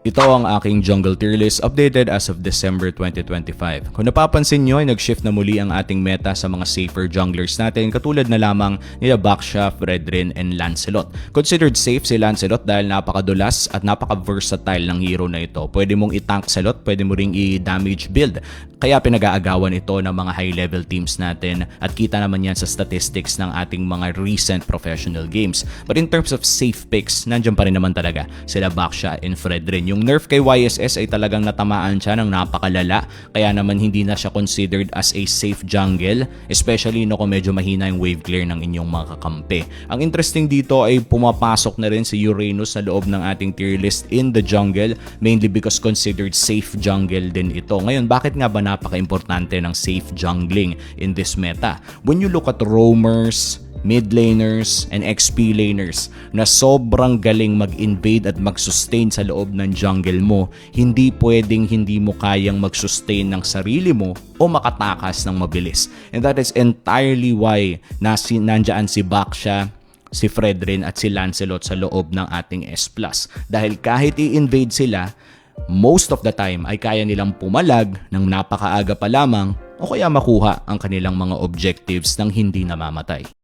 Ito ang aking jungle tier list updated as of December 2025. Kung napapansin nyo ay nag-shift na muli ang ating meta sa mga safer junglers natin katulad na lamang nila Baksha, Fredrin, and Lancelot. Considered safe si Lancelot dahil napakadulas at napaka-versatile ng hero na ito. Pwede mong i-tank sa lot, pwede mo ring i-damage build. Kaya pinag-aagawan ito ng mga high-level teams natin at kita naman yan sa statistics ng ating mga recent professional games. But in terms of safe picks, nandiyan pa rin naman talaga sila Baksha and Fredrin. Yung nerf kay YSS ay talagang natamaan siya ng napakalala, kaya naman hindi na siya considered as a safe jungle, especially no kung medyo mahina yung wave clear ng inyong mga kakampi. Ang interesting dito ay pumapasok na rin si Uranus sa loob ng ating tier list in the jungle, mainly because considered safe jungle din ito. Ngayon, bakit nga ba napaka-importante ng safe jungling in this meta? When you look at roamers, mid laners, and XP laners na sobrang galing mag-invade at mag-sustain sa loob ng jungle mo, hindi pwedeng hindi mo kayang mag-sustain ng sarili mo o makatakas ng mabilis. And that is entirely why nandyan si Baksha, si Fredrin at si Lancelot sa loob ng ating S+. Dahil kahit i-invade sila, most of the time ay kaya nilang pumalag ng napakaaga pa lamang o kaya makuha ang kanilang mga objectives nang hindi namamatay.